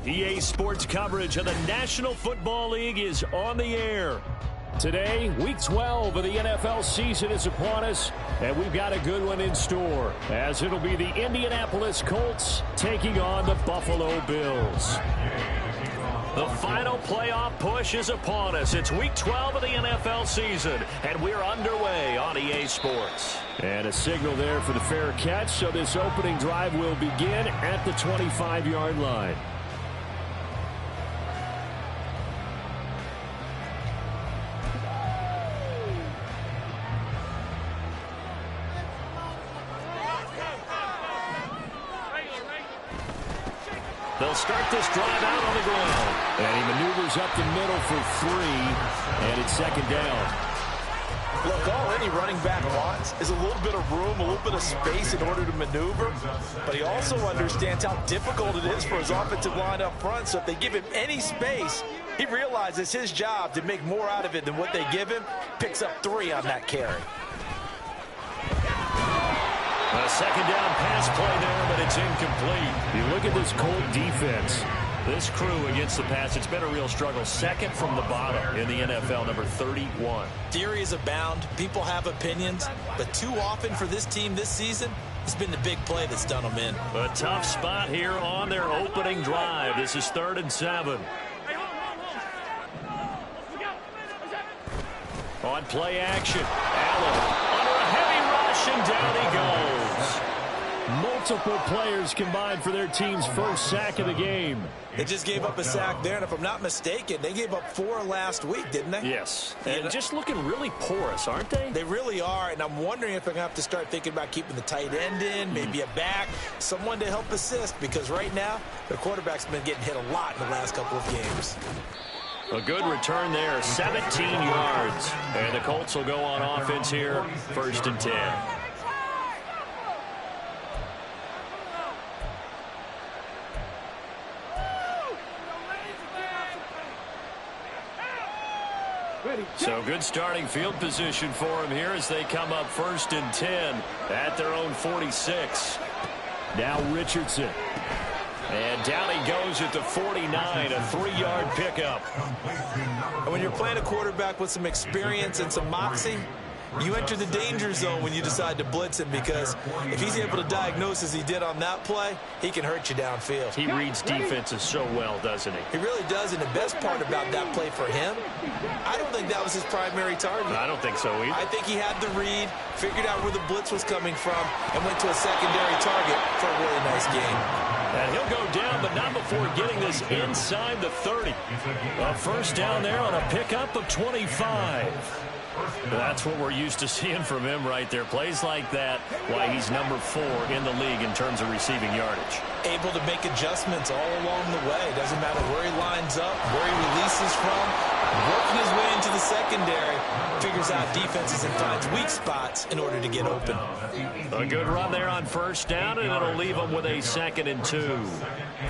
EA Sports coverage of the National Football League is on the air. Today, Week 12 of the NFL season is upon us, and we've got a good one in store, as it'll be the Indianapolis Colts taking on the Buffalo Bills. The final playoff push is upon us. It's Week 12 of the NFL season, and we're underway on EA Sports. And a signal there for the fair catch, so this opening drive will begin at the 25-yard line. They'll start this drive out on the ground. And he maneuvers up the middle for 3, and it's second down. Look, all any running back wants is a little bit of room, a little bit of space in order to maneuver. But he also understands how difficult it is for his offensive line up front. So if they give him any space, he realizes his job to make more out of it than what they give him. Picks up 3 on that carry. A second down pass play there, but it's incomplete. You look at this Colt defense. This crew against the pass, it's been a real struggle. Second from the bottom in the NFL, number 31. Theories abound. People have opinions. But too often for this team this season, it's been the big play that's done them in. A tough spot here on their opening drive. This is 3rd and 7. On play action, Allen under a heavy rush, and down he goes. Multiple players combined for their team's first sack of the game. They just gave up a sack there, and if I'm not mistaken, they gave up 4 last week, didn't they? Yes, and just looking really porous, aren't they? They really are, and I'm wondering if they're going to have to start thinking about keeping the tight end in, maybe a back, someone to help assist, because right now, their quarterback's been getting hit a lot in the last couple of games. A good return there, 17 yards. And the Colts will go on offense here, 1st and 10. So good starting field position for him here as they come up 1st and 10 at their own 46. Now Richardson. And down he goes at the 49, a 3-yard pickup. And when you're playing a quarterback with some experience and some moxie, you enter the danger zone when you decide to blitz him, because if he's able to diagnose as he did on that play, he can hurt you downfield. He reads defenses so well, doesn't he? He really does, and the best part about that play for him, I don't think that was his primary target. I don't think so either. I think he had the read, figured out where the blitz was coming from, and went to a secondary target for a really nice game. And he'll go down, but not before getting this inside the 30. A first down there on a pickup of 25. That's what we're used to seeing from him right there. Plays like that, why he's number 4 in the league in terms of receiving yardage. Able to make adjustments all along the way. Doesn't matter where he lines up, where he releases from. Working his way into the secondary. Figures out defenses and finds weak spots in order to get open. A good run there on first down, and it'll leave them with a 2nd and 2.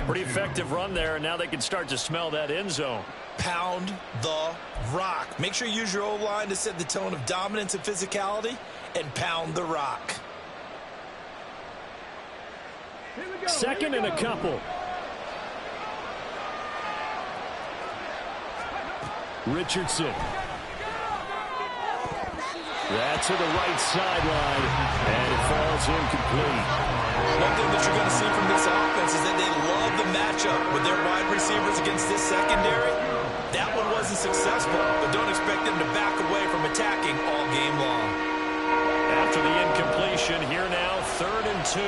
Pretty effective run there, and now they can start to smell that end zone. Pound the rock. Make sure you use your O-line to set the tone of dominance and physicality, and pound the rock. 2nd and a couple. Richardson. That's to the right sideline, and it falls incomplete. One thing that you're going to see from this offense is that they love the matchup with their wide receivers against this secondary. That one wasn't successful, but don't expect them to back away from attacking all game long. After the incompletion, here now, 3rd and 2.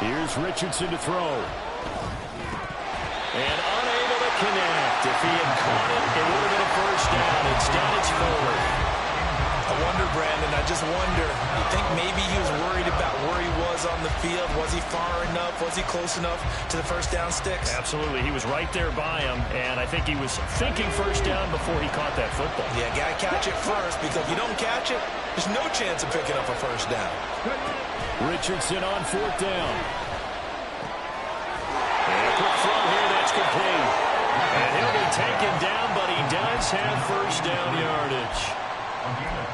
Here's Richardson to throw. And unable to connect. If he had caught it, it would have been a first down. Instead, it's 4th. I wonder, Brandon, I just wonder, you think maybe he was worried about where he was on the field? Was he far enough? Was he close enough to the first down sticks? Absolutely. He was right there by him, and I think he was thinking first down before he caught that football. Yeah, got to catch it first, because if you don't catch it, there's no chance of picking up a first down. Richardson on 4th down. And a quick throw here, that's complete. And he'll be taken down, but he does does have first down yardage.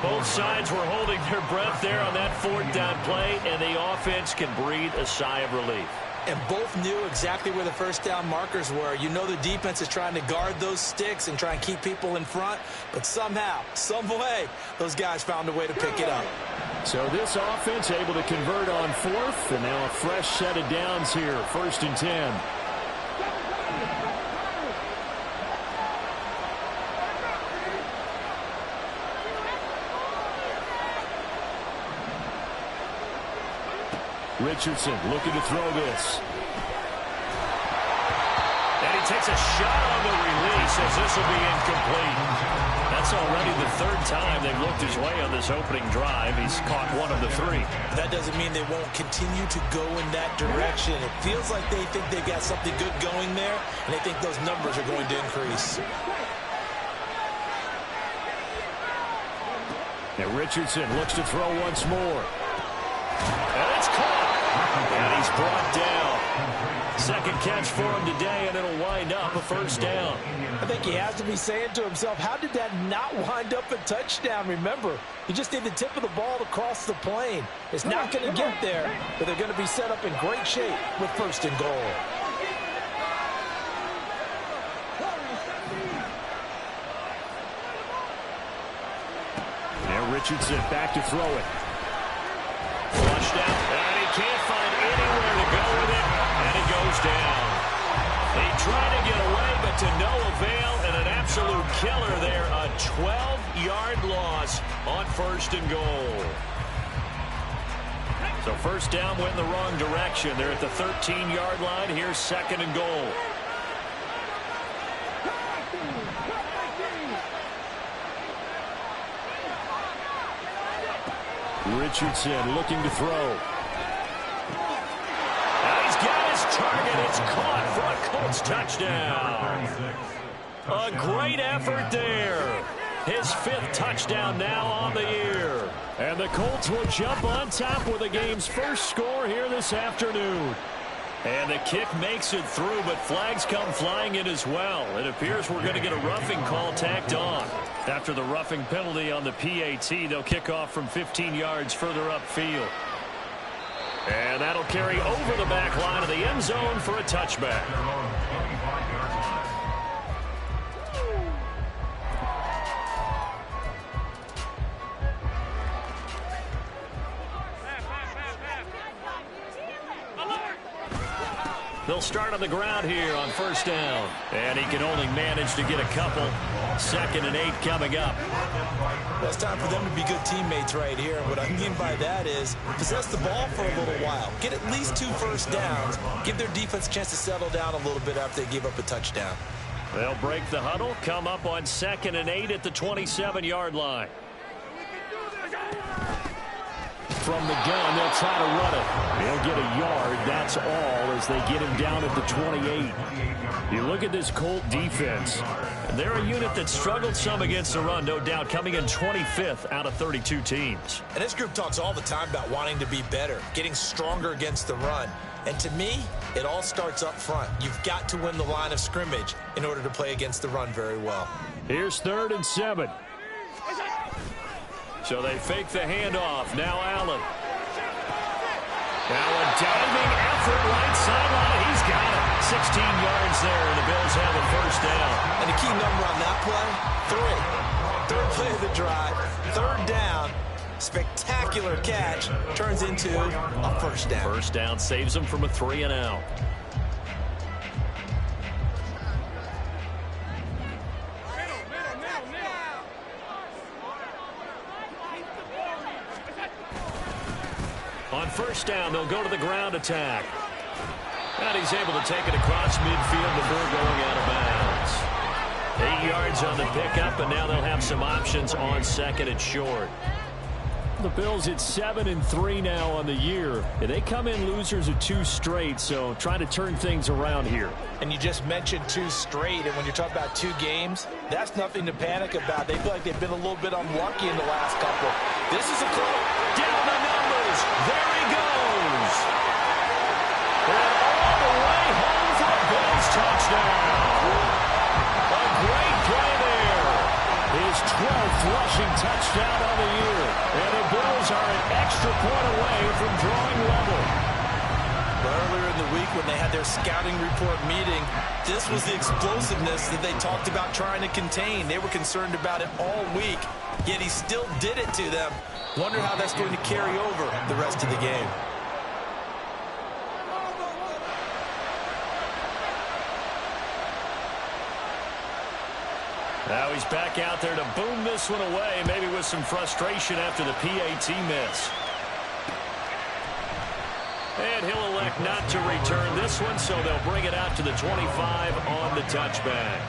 Both sides were holding their breath there on that fourth down play, and the offense can breathe a sigh of relief. And both knew exactly where the first down markers were. You know the defense is trying to guard those sticks and try and keep people in front, but somehow, some way, those guys found a way to pick it up. So this offense able to convert on fourth, and now a fresh set of downs here, 1st and 10. Richardson looking to throw this. And he takes a shot on the release as this will be incomplete. That's already the 3rd time they've looked his way on this opening drive. He's caught 1 of the 3. That doesn't mean they won't continue to go in that direction. It feels like they think they've got something good going there, and they think those numbers are going to increase. And Richardson looks to throw once more. And it's caught. And he's brought down. 2nd catch for him today, and it'll wind up a first down. I think he has to be saying to himself, how did that not wind up a touchdown? Remember, you just need the tip of the ball to cross the plane. It's not going to get there, but they're going to be set up in great shape with 1st and goal. Now Richardson back to throw it. Flushed out, and he can't find anywhere to go with it, and it goes down. He tried to get away, but to no avail, and an absolute killer there, a 12-yard loss on 1st and goal. So 1st down went in the wrong direction. They're at the 13-yard line. Here's 2nd and goal. Richardson looking to throw. And he's got his target. It's caught for a Colts touchdown. A great effort there. His 5th touchdown now on the year. And the Colts will jump on top with the game's first score here this afternoon. And the kick makes it through, but flags come flying in as well. It appears we're going to get a roughing call tacked on. After the roughing penalty on the PAT, they'll kick off from 15 yards further upfield. And that'll carry over the back line of the end zone for a touchback. They'll start on the ground here on 1st down. And he can only manage to get a couple. 2nd and 8 coming up. Well, it's time for them to be good teammates right here. And what I mean by that is possess the ball for a little while. Get at least 2 first downs. Give their defense a chance to settle down a little bit after they give up a touchdown. They'll break the huddle. Come up on 2nd and 8 at the 27-yard line. From the gun, they'll try to run it. They'll get a yard, that's all, as they get him down at the 28. You look at this Colt defense. They're a unit that struggled some against the run, no doubt, coming in 25th out of 32 teams. And this group talks all the time about wanting to be better, getting stronger against the run. And to me, it all starts up front. You've got to win the line of scrimmage in order to play against the run very well. Here's 3rd and 7. So they fake the handoff. Now Allen. Now a diving effort right sideline. He's got it. 16 yards there, and the Bills have a first down. And the key number on that play, 3. 3rd play of the drive, 3rd down. Spectacular catch turns into a first down. First down saves them from a 3 and out. On 1st down, they'll go to the ground attack. And he's able to take it across midfield before going out of bounds. 8 yards on the pickup, and now they'll have some options on 2nd and short. The Bills at 7-3 now on the year. They come in losers of 2 straight, so trying to turn things around here. And you just mentioned 2 straight, and when you're talking about 2 games, that's nothing to panic about. They feel like they've been a little bit unlucky in the last couple. This is a close. Down the numbers. There he goes. And all the way home for a Bills touchdown. A great play there. 12th rushing touchdown on the year. And the Bills are an extra point away from drawing level. Earlier in the week when they had their scouting report meeting, this was the explosiveness that they talked about trying to contain. They were concerned about it all week, yet he still did it to them. Wonder how that's going to carry over the rest of the game. Now he's back out there to boom this one away, maybe with some frustration after the PAT miss. And he'll elect not to return this one, so they'll bring it out to the 25 on the touchback.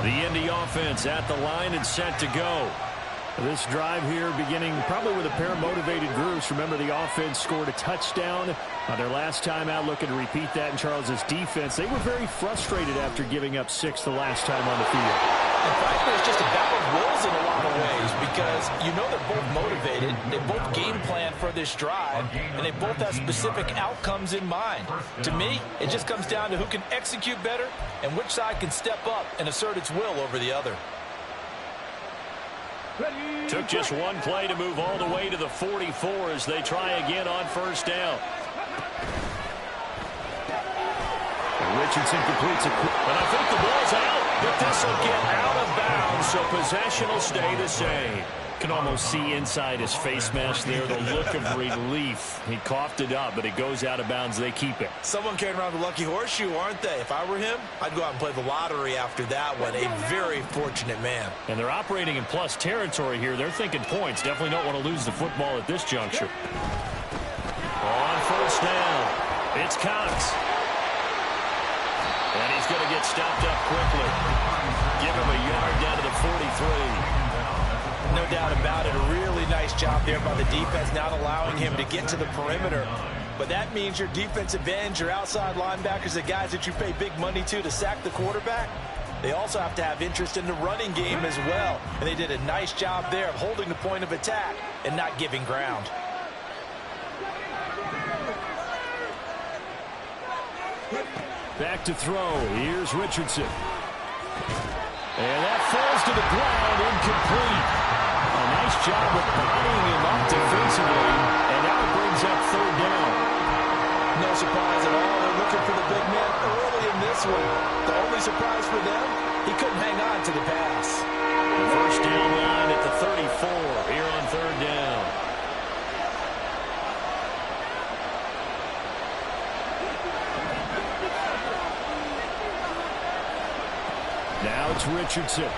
The Indy offense at the line and set to go. This drive here beginning probably with a pair of motivated groups. Remember, the offense scored a touchdown on their last time out, looking to repeat that in Charles' defense. They were very frustrated after giving up 6 the last time on the field. And frankly, it's just a battle of wills in a lot of ways because you know they're both motivated, they both game plan for this drive, and they both have specific outcomes in mind. To me, it just comes down to who can execute better and which side can step up and assert its will over the other. Took just one play to move all the way to the 44 as they try again on first down. And Richardson completes it. And I think the ball's out, but this will get out of bounds, so possession will stay the same. Can almost see inside his face mask there the look of relief. He coughed it up, but it goes out of bounds. They keep it. Someone carrying around the lucky horseshoe, aren't they? If I were him, I'd go out and play the lottery after that one. A very fortunate man. And they're operating in plus territory here. They're thinking points. Definitely don't want to lose the football at this juncture. On first down, it's Cox. And he's going to get stopped up quickly. Give him a yard down to the 43. No doubt about it. A really nice job there by the defense, not allowing him to get to the perimeter. But that means your defensive ends, your outside linebackers, the guys that you pay big money to sack the quarterback, they also have to have interest in the running game as well. And they did a nice job there of holding the point of attack and not giving ground. Back to throw. Here's Richardson. And that falls to the ground, incomplete. A nice job of bodying him up defensively, and now it brings up third down. No surprise at all. They're looking for the big man early in this one. The only surprise for them, he couldn't hang on to the pass. The first down line at the 34 here on third down. Now it's Richardson.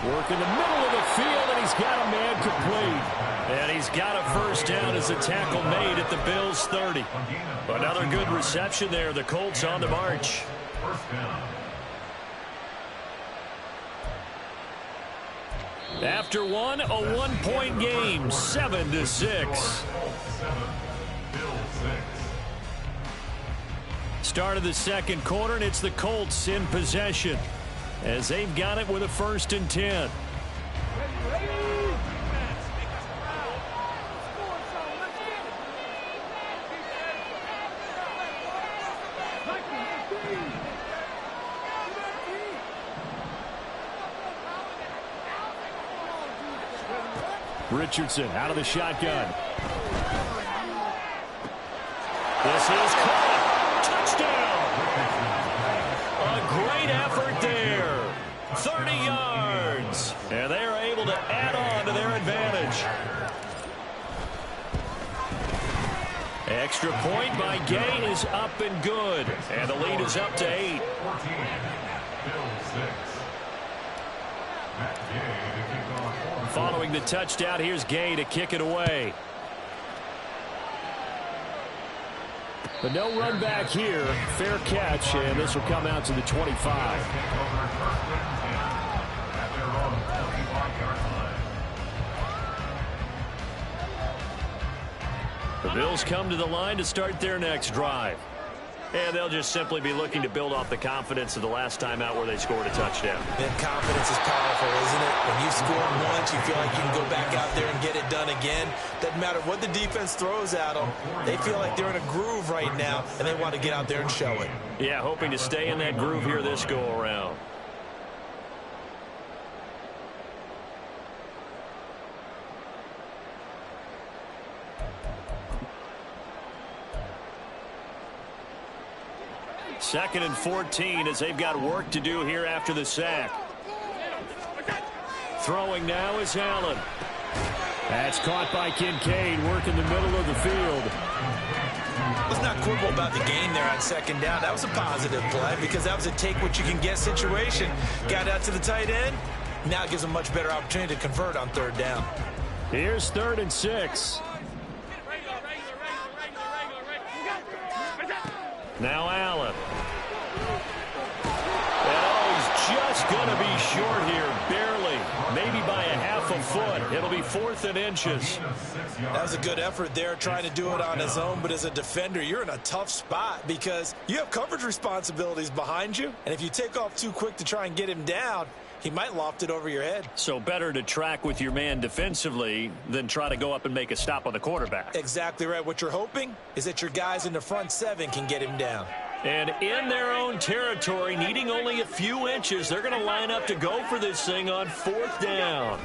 Work in the middle of the field, and he's got a man complete. And he's got a first down as a tackle made at the Bills' 30. Another good reception there. The Colts on the march. After one, a one-point game, 7-6. Start of the second quarter, and it's the Colts in possession as they've got it with a 1st and 10. Richardson out of the shotgun. This is caught. Touchdown! A great effort there. 30 yards. And they are able to add on to their advantage. Extra point by Gay is up and good. And the lead is up to 8. Following the touchdown, here's Gay to kick it away. But no run back here. Fair catch, and this will come out to the 25. The Bills come to the line to start their next drive. And they'll just simply be looking to build off the confidence of the last time out where they scored a touchdown. And confidence is powerful, isn't it? When you've scored once, you feel like you can go back out there and get it done again. Doesn't matter what the defense throws at them. They feel like they're in a groove right now, and they want to get out there and show it. Yeah, hoping to stay in that groove here this go-around. Second and 14 as they've got work to do here after the sack. Throwing now is Allen. That's caught by Kincaid, working the middle of the field. Let's not quibble about the gain there on second down. That was a positive play because that was a take-what-you-can-get situation. Got out to the tight end. Now it gives them a much better opportunity to convert on third down. Here's 3rd and 6. Now Allen. Oh, he's just going to be short here, barely. Maybe by a half a foot. It'll be 4th and inches. That was a good effort there, trying to do it on his own. But as a defender, you're in a tough spot because you have coverage responsibilities behind you. And if you take off too quick to try and get him down, he might loft it over your head. So better to track with your man defensively than try to go up and make a stop on the quarterback. Exactly right. What you're hoping is that your guys in the front 7 can get him down. And in their own territory, needing only a few inches, they're going to line up to go for this thing on 4th down.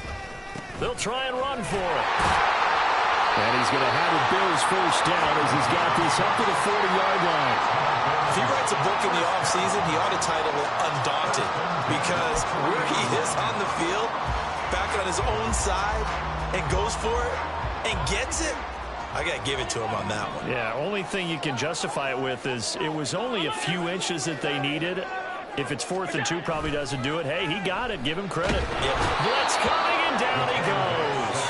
They'll try and run for it. And he's going to have a Bills first down as he's got this up to the 40-yard line. If he writes a book in the offseason, he ought to title it Undaunted, because where he is on the field, back on his own side, and goes for it and gets it, I got to give it to him on that one. Yeah, only thing you can justify it with is it was only a few inches that they needed. If it's 4th and 2, probably doesn't do it. Hey, he got it. Give him credit. Yep. Blitz coming, and down he goes.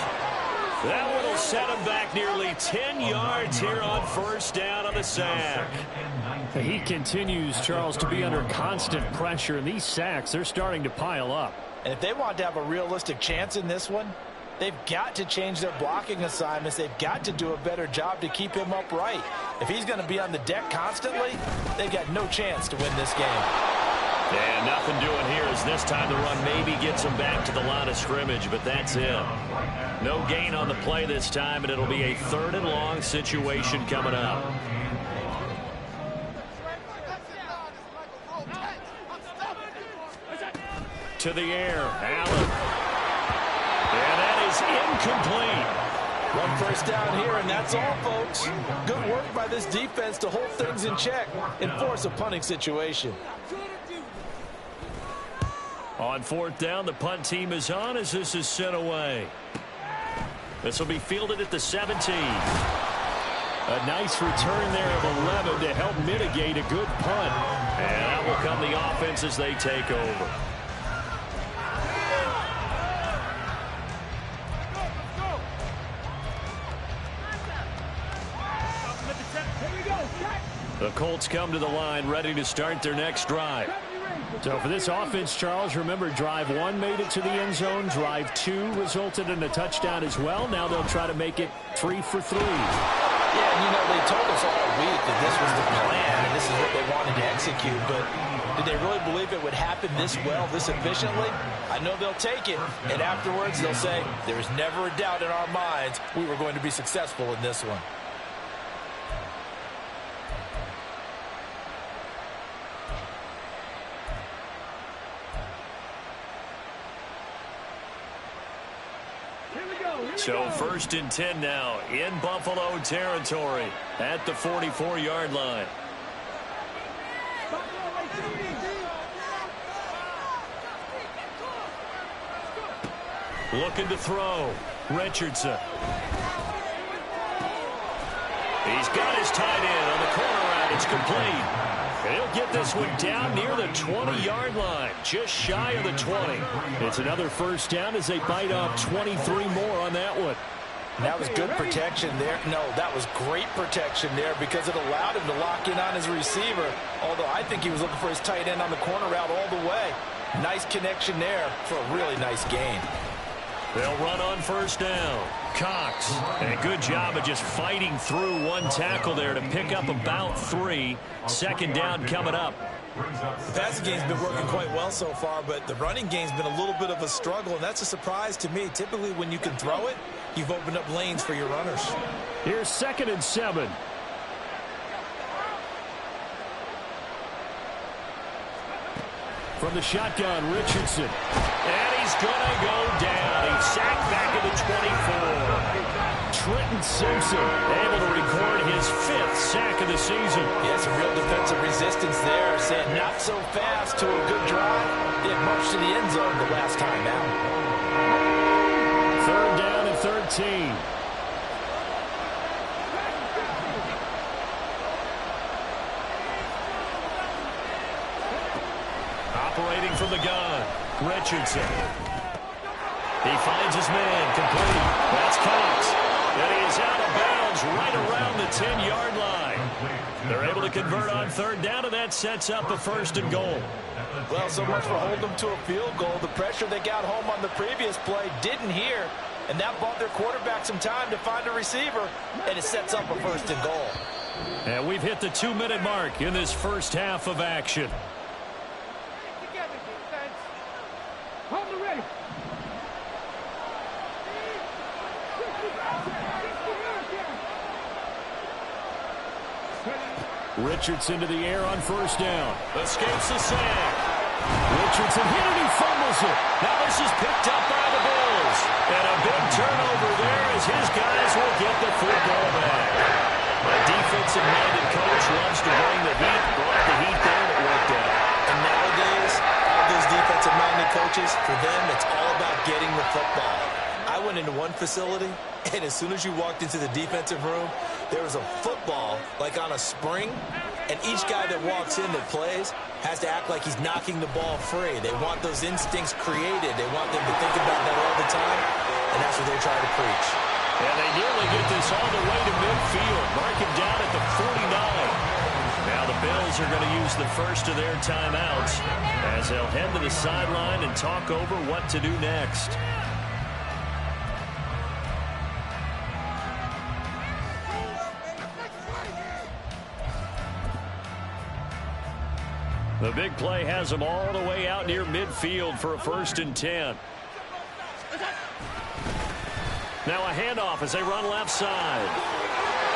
That one will set him back nearly 10 yards here on 1st down on the sack. He continues, Charles, to be under constant pressure, and these sacks, they're starting to pile up. And if they want to have a realistic chance in this one, they've got to change their blocking assignments. They've got to do a better job to keep him upright. If he's going to be on the deck constantly, they've got no chance to win this game. And nothing doing here as this time the run maybe gets him back to the line of scrimmage, but that's it. No gain on the play this time, and it'll be a 3rd and long situation coming up. To the air, Allen. And that is incomplete. One first down here, and that's all, folks. Good work by this defense to hold things in check and force a punting situation. On 4th down, the punt team is on as this is sent away. This will be fielded at the 17. A nice return there of 11 to help mitigate a good punt. And that will come the offense as they take over. The Colts come to the line ready to start their next drive. So for this offense, Charles, remember drive 1 made it to the end zone. Drive 2 resulted in a touchdown as well. Now they'll try to make it 3 for 3. Yeah, and you know, they told us all week that this was the plan and this is what they wanted to execute. But did they really believe it would happen this well, this efficiently? I know they'll take it, and afterwards they'll say, there's never a doubt in our minds we were going to be successful in this one. So 1st and 10 now in Buffalo territory at the 44-yard line. Looking to throw. Richardson. He's got his tight end on the corner route. It's complete. And he'll get this one down near the 20-yard line, just shy of the 20. It's another first down as they bite off 23 more on that one. That was good protection there. No, that was great protection there because it allowed him to lock in on his receiver, although I think he was looking for his tight end on the corner route all the way. Nice connection there for a really nice gain. They'll run on 1st down. Cox. And a good job of just fighting through one tackle there to pick up about 3. Second down coming up. The passing game's been working quite well so far, but the running game's been a little bit of a struggle, and that's a surprise to me. Typically, when you can throw it, you've opened up lanes for your runners. Here's 2nd and 7. From the shotgun, Richardson. And he's going to go down. He's sacked back at the 24. Trenton Simpson able to record his 5th sack of the season. Yeah, some real defensive resistance there. Saying not so fast to a good drive. They marched to the end zone the last time out. 3rd down and 13. Operating from the gun, Richardson. He finds his man, complete. That's Cox. And he is out of bounds right around the 10-yard line. They're able to convert on 3rd down, and that sets up a 1st and goal. Well, so much for holding them to a field goal. The pressure they got home on the previous play didn't hear, and that bought their quarterback some time to find a receiver, and it sets up a 1st and goal. And we've hit the 2-minute mark in this first half of action. Richardson to the air on 1st down. Escapes the sack. Richardson hit it, he fumbles it. Now this is picked up by the Bills. And a big turnover there as his guys will get the football back. A defensive-minded coach loves to bring the heat. Brought the heat there and it worked out. And nowadays, all those defensive-minded coaches, for them, it's all about getting the football. I went into one facility, and as soon as you walked into the defensive room, there was a football like on a spring, and each guy that walks in that plays has to act like he's knocking the ball free. They want those instincts created. They want them to think about that all the time, and that's what they try to preach. And they nearly get this all the way to midfield. Mark him down at the 49. Now the Bills are going to use the first of their timeouts as they'll head to the sideline and talk over what to do next. The big play has them all the way out near midfield for a 1st and 10. Now a handoff as they run left side.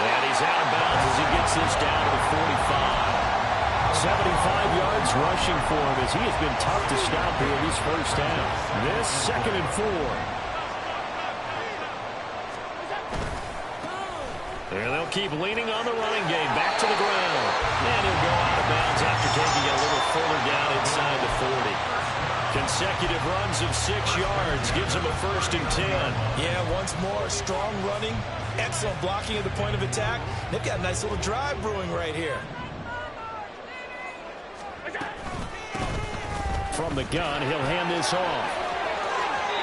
And he's out of bounds as he gets this down to the 45. 75 yards rushing for him as he has been tough to stop here in this first half. This 2nd and 4. And they'll keep leaning on the running game. Back to the ground. And he'll go out of bounds after taking it a little further down inside the 40. Consecutive runs of 6 yards gives him a 1st and 10. Yeah, once more, strong running, excellent blocking at the point of attack. They've got a nice little drive brewing right here. From the gun, he'll hand this off.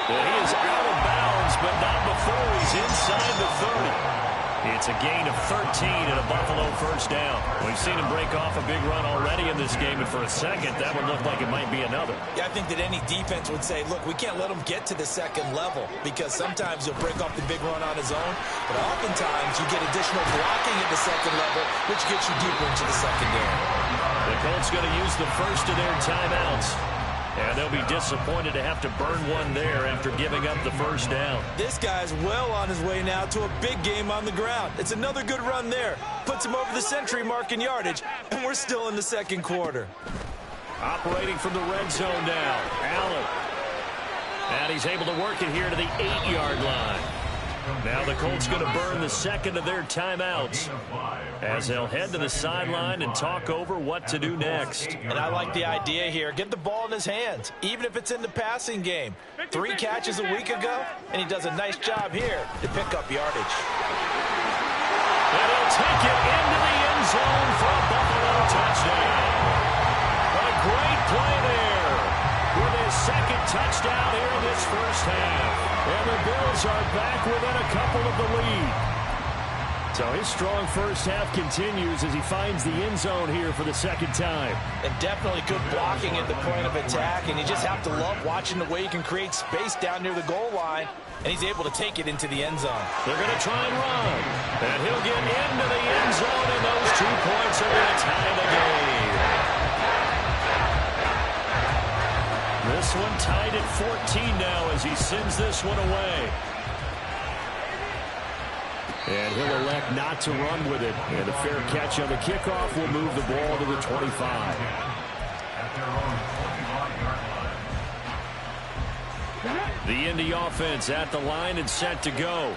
And he is out of bounds, but not before he's inside the 30. It's a gain of 13 and a Buffalo 1st down. We've seen him break off a big run already in this game, and for a second, that would look like it might be another. Yeah, I think that any defense would say, look, we can't let him get to the 2nd level because sometimes he'll break off the big run on his own, but oftentimes you get additional blocking at the 2nd level, which gets you deeper into the secondary. The Colts going to use the first of their timeouts. And they'll be disappointed to have to burn one there after giving up the 1st down. This guy's well on his way now to a big game on the ground. It's another good run there. Puts him over the century mark in yardage, and we're still in the 2nd quarter. Operating from the red zone now, Allen. And he's able to work it here to the 8-yard line. Now the Colts going to burn the 2nd of their timeouts as they'll head to the sideline and talk over what to do next. And I like the idea here. Get the ball in his hands, even if it's in the passing game. 3 catches a week ago, and he does a nice job here to pick up yardage. And he'll take it into the end zone for a Buffalo touchdown. A great play there with his 2nd touchdown here in this first half. And the Bills are back within a couple of the lead. So his strong first half continues as he finds the end zone here for the second time. And definitely good blocking at the point of attack, and you just have to love watching the way he can create space down near the goal line, and he's able to take it into the end zone. They're going to try and run, and he'll get into the end zone, and those 2 points are going to tie the game. This one tied at 14 now as he sends this one away. And he'll elect not to run with it. And a fair catch on the kickoff will move the ball to the 25. The Indy offense at the line and set to go.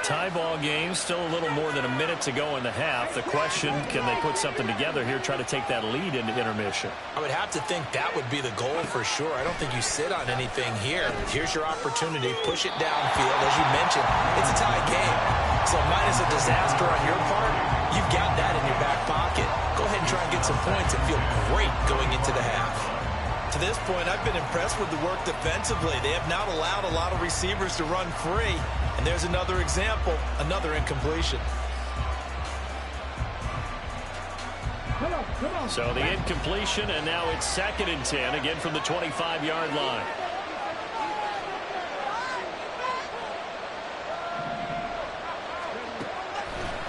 Tie ball game, still a little more than a minute to go in the half. The question, can they put something together here, try to take that lead into intermission? I would have to think that would be the goal for sure. I don't think you sit on anything here. Here's your opportunity. Push it downfield. As you mentioned, it's a tie game. So minus a disaster on your part, you've got that in your back pocket. Go ahead and try and get some points and feel great going into the half. To this point, I've been impressed with the work defensively. They have not allowed a lot of receivers to run free. And there's another example, another incompletion. So the incompletion, and now it's 2nd and 10, again from the 25-yard line.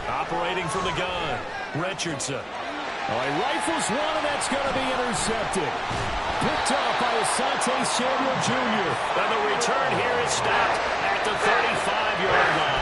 Operating from the gun, Richardson. Oh, he rifles one, and that's going to be intercepted. Picked off by Asante Samuel Jr. And the return here is stopped at the 35-yard line.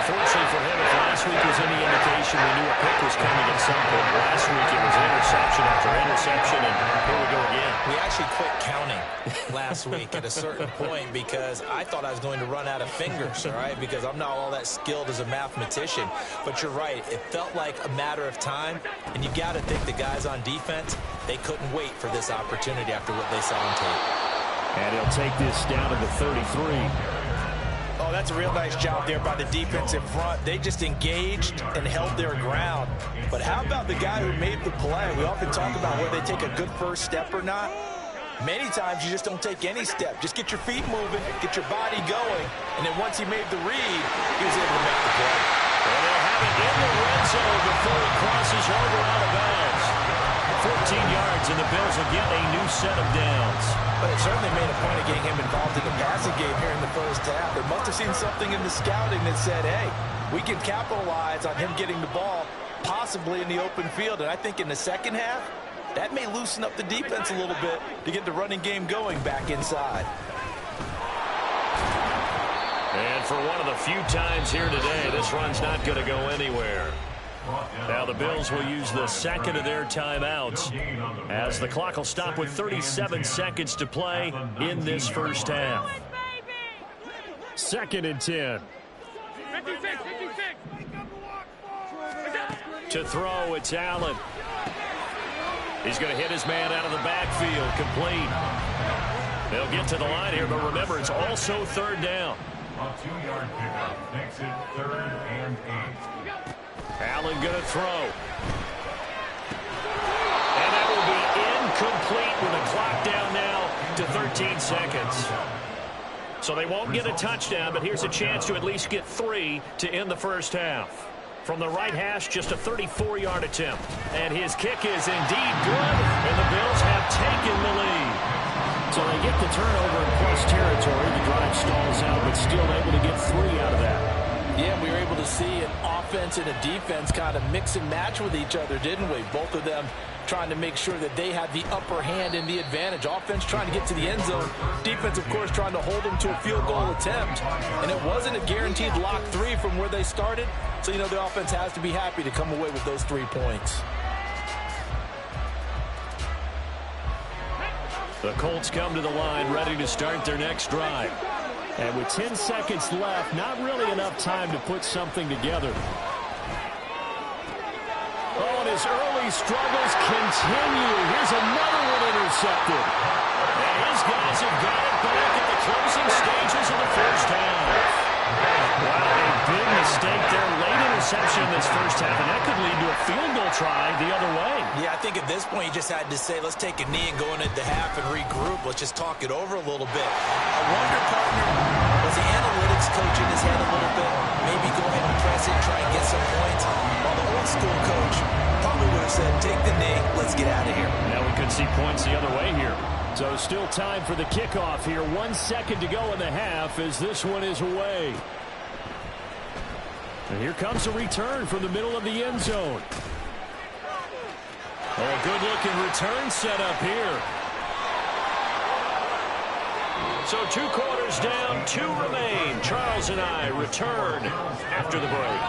Unfortunately for him, if last week was any indication, we knew a pick was coming at some point. Last week it was interception after interception, and here we go again. We actually quit counting last week at a certain point because I thought I was going to run out of fingers, all right, because I'm not all that skilled as a mathematician. But you're right. It felt like a matter of time, and you got to think the guys on defense, they couldn't wait for this opportunity after what they saw on tape. And he'll take this down to the 33. Oh, that's a real nice job there by the defensive front. They just engaged and held their ground. But how about the guy who made the play? We often talk about whether they take a good first step or not. Many times you just don't take any step. Just get your feet moving, get your body going, and then once he made the read, he was able to make the play. And they'll have it in the red zone before he crosses over out of bounds. 14 yards, and the Bills will get a new set of downs. But it certainly made a point of getting him involved in the passing game here in the first half. They must have seen something in the scouting that said, hey, we can capitalize on him getting the ball, possibly in the open field. And I think in the second half, that may loosen up the defense a little bit to get the running game going back inside. And for one of the few times here today, this run's not going to go anywhere. Now the Bills will use the second of their timeouts as the clock will stop with 37 seconds to play in this first half. 2nd and 10. To throw, it's Allen. He's going to hit his man out of the backfield, complete. They'll get to the line here, but remember, it's also 3rd down. A 2-yard pickup makes it 3rd and 8. Allen going to throw. And that will be incomplete with the clock down now to 13 seconds. So they won't get a touchdown, but here's a chance to at least get 3 to end the first half. From the right hash, just a 34-yard attempt. And his kick is indeed good, and the Bills have taken the lead. So they get the turnover in plus territory. The drive stalls out, but still able to get 3 out of that. Yeah, we were able to see an offense and a defense kind of mix and match with each other, didn't we? Both of them trying to make sure that they had the upper hand and the advantage. Offense trying to get to the end zone. Defense, of course, trying to hold them to a field goal attempt. And it wasn't a guaranteed lock 3 from where they started. So, you know, the offense has to be happy to come away with those 3 points. The Colts come to the line ready to start their next drive. And with 10 seconds left, not really enough time to put something together. Oh, and his early struggles continue. Here's another one intercepted. And his guys have got it back at the closing stages of the first half. Well, a big mistake there. Late interception in this first half, and that could lead to a field goal try the other way. Yeah, I think at this point you just had to say, let's take a knee and go into the half and regroup. Let's just talk it over a little bit. I wonder, partner, was the analytics coach in his head a little bit? Maybe go ahead and press it, try and get some points. While the old school coach probably would have said, take the knee, let's get out of here. Now we could see points the other way here. So still time for the kickoff here. 1 second to go in the half as this one is away. And here comes a return from the middle of the end zone. Oh, a good-looking return set up here. So 2 quarters down, 2 remain. Charles and I return after the break.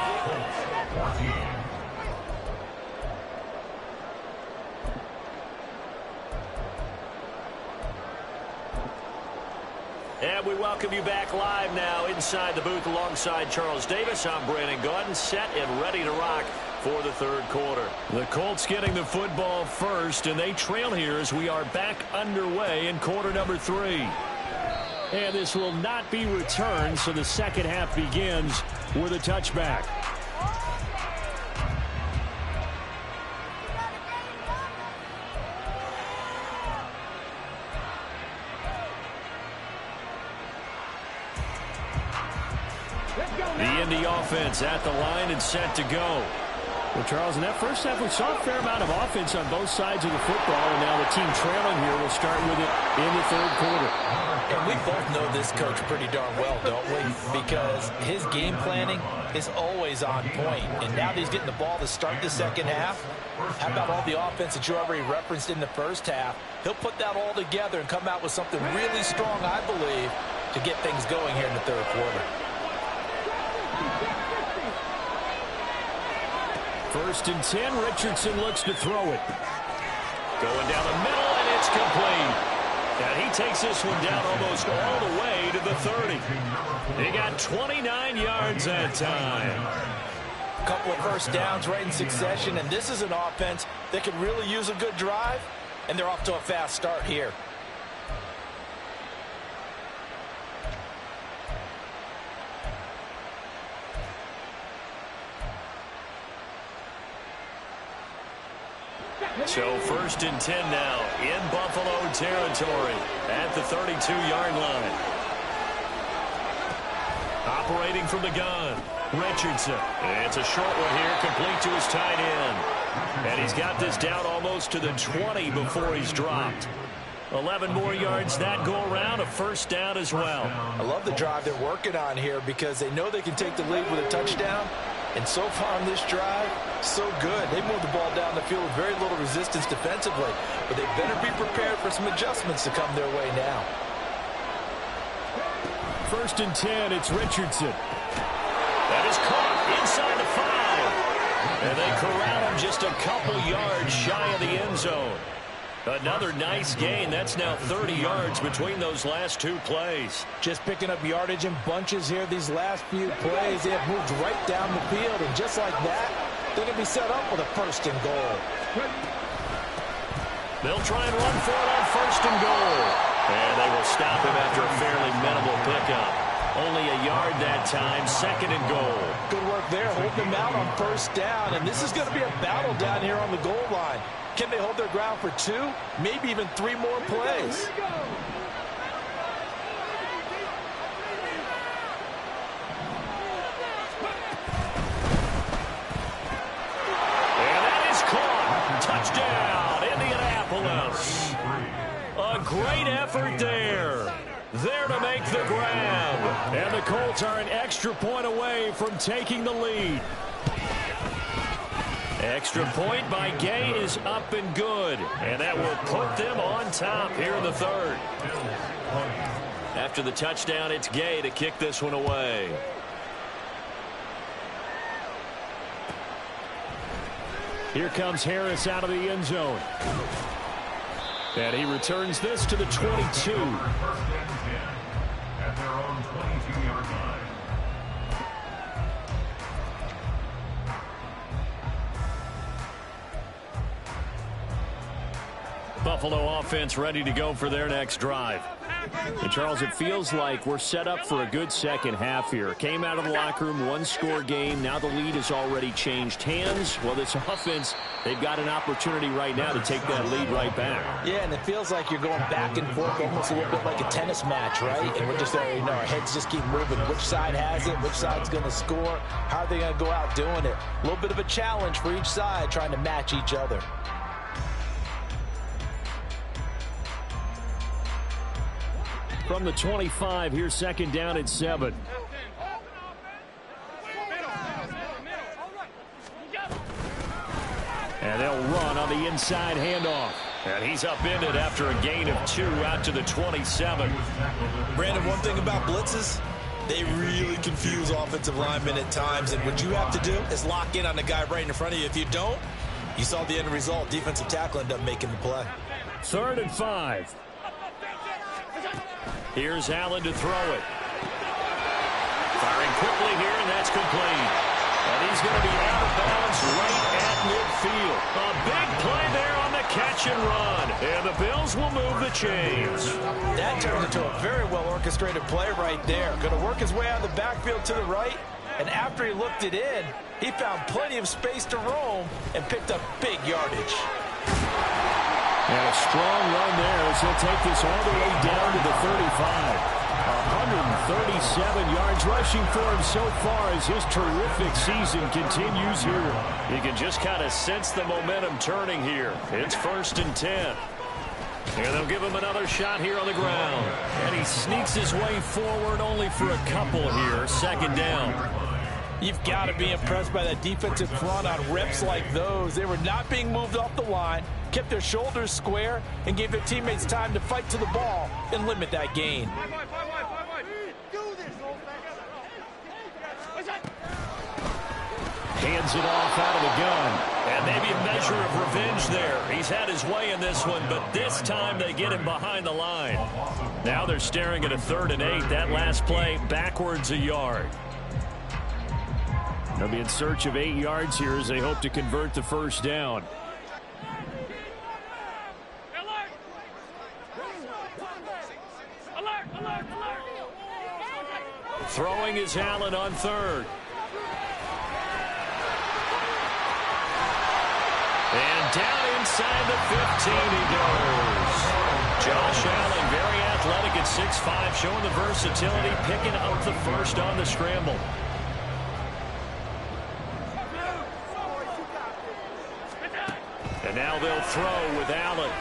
And we welcome you back live now inside the booth alongside Charles Davis. I'm Brandon Gaudin, set and ready to rock for the third quarter. The Colts getting the football first, and they trail here as we are back underway in quarter number 3. And this will not be returned, so the second half begins with a touchback. The Indy offense at the line and set to go. Well, Charles, in that first half, we saw a fair amount of offense on both sides of the football, and now the team trailing here will start with it in the third quarter. And we both know this coach pretty darn well, don't we? Because his game planning is always on point. And now that he's getting the ball to start the second half, how about all the offense that you already referenced in the first half? He'll put that all together and come out with something really strong, I believe, to get things going here in the third quarter. First and 10, Richardson looks to throw it. Going down the middle, and it's complete. And he takes this one down almost all the way to the 30. He got 29 yards that time. A couple of first downs right in succession, and this is an offense that could really use a good drive, and they're off to a fast start here. So first and 10 now in Buffalo territory at the 32-yard line. Operating from the gun, Richardson. It's a short one here, complete to his tight end. And he's got this down almost to the 20 before he's dropped. 11 more yards that go around, a first down as well. I love the drive they're working on here because they know they can take the lead with a touchdown. And so far on this drive, so good. They moved the ball down the field with very little resistance defensively. But they better be prepared for some adjustments to come their way now. First and 10, it's Richardson. That is caught inside the 5. And they corral him just a couple yards shy of the end zone. Another nice gain. That's now 30 yards between those last 2 plays. Just picking up yardage in bunches here these last few plays. They have moved right down the field, and just like that, they're going to be set up with a first and goal. They'll try and run for it on first and goal. And they will stop him after a fairly minimal pickup. Only a yard that time, second and goal. Good work there, holding them out on first down. And this is going to be a battle down here on the goal line. Can they hold their ground for 2, maybe even 3 more plays? And that is caught. Touchdown, Indianapolis. A great effort there. There to make the grab. And the Colts are an extra point away from taking the lead. Extra point by Gay is up and good. And that will put them on top here in the third. After the touchdown, it's Gay to kick this one away. Here comes Harris out of the end zone. And he returns this to the 22. First and 10 at their own 22-yard line. Buffalo offense ready to go for their next drive. And Charles, it feels like we're set up for a good second half here. Came out of the locker room, one-score game. Now the lead has already changed hands. Well, this offense, they've got an opportunity right now to take that lead right back. Yeah, and it feels like you're going back and forth almost a little bit like a tennis match, right? And we're just there, our heads just keep moving. Which side has it? Which side's going to score? How are they going to go out doing it? A little bit of a challenge for each side trying to match each other. From the 25, here's second down at 7. And they'll run on the inside handoff. And he's upended after a gain of 2 out to the 27. Brandon, one thing about blitzes, they really confuse offensive linemen at times. And what you have to do is lock in on the guy right in front of you. If you don't, you saw the end result. Defensive tackle ended up making the play. 3rd and 5. Here's Allen to throw it. Firing quickly here, and that's complete. And he's going to be out of bounds right at midfield. A big play there on the catch and run. And the Bills will move the chains. That turned into a very well-orchestrated play right there. Going to work his way out of the backfield to the right. And after he looked it in, he found plenty of space to roam and picked up big yardage. And a strong run there as he'll take this all the way down to the 35. 137 yards rushing for him so far as his terrific season continues here. You can just kind of sense the momentum turning here. It's 1st and 10. And they'll give him another shot here on the ground. And he sneaks his way forward only for a couple here. 2nd down. You've got to be impressed by that defensive front on reps like those. They were not being moved off the line, kept their shoulders square, and gave their teammates time to fight to the ball and limit that gain. Hands it off out of the gun. And maybe a measure of revenge there. He's had his way in this one, but this time they get him behind the line. Now they're staring at a 3rd and 8. That last play backwards a yard. They'll be in search of 8 yards here as they hope to convert the 1st down. Throwing is Allen on 3rd. And down inside the 15 he goes. Josh Allen, very athletic at 6'5", showing the versatility, picking up the 1st on the scramble. And now they'll throw with Allen.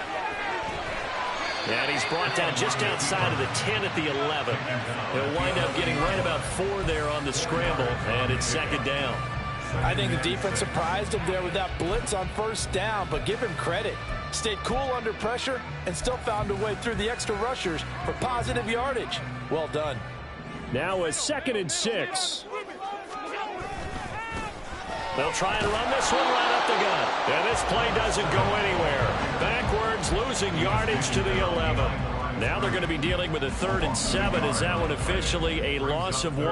And he's brought down just outside of the 10 at the 11. He'll wind up getting right about 4 there on the scramble, and it's 2nd down. I think the defense surprised him there with that blitz on 1st down, but give him credit. Stayed cool under pressure and still found a way through the extra rushers for positive yardage. Well done. Now a 2nd and 6. They'll try and run this one right up the gut. And this play doesn't go anywhere. Backwards, losing yardage to the 11. Now they're going to be dealing with a 3rd and 7. Is that one officially a loss of 1?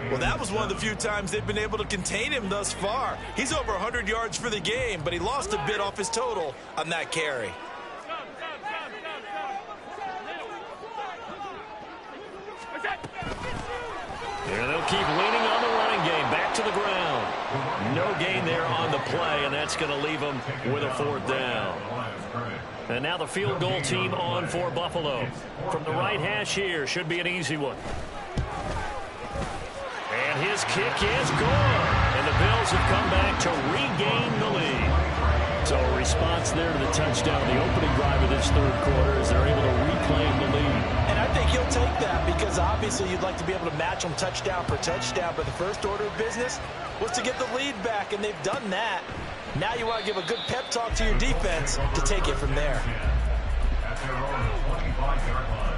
Well, that was one of the few times they've been able to contain him thus far. He's over 100 yards for the game, but he lost a bit off his total on that carry. And they'll keep leaning on the running game. Back to the ground. No gain there on the play, and that's going to leave them with a 4th down. And now the field goal team on for Buffalo. From the right hash here, should be an easy one. And his kick is good. And the Bills have come back to regain the lead. So a response there to the touchdown, the opening drive of this 3rd quarter, as they're able to reclaim the lead. And I think he'll take that because obviously you'd like to be able to match them touchdown for touchdown, but the first order of business was to get the lead back, and they've done that. Now you want to give a good pep talk to your defense to take it from there. At their own 25-yard line.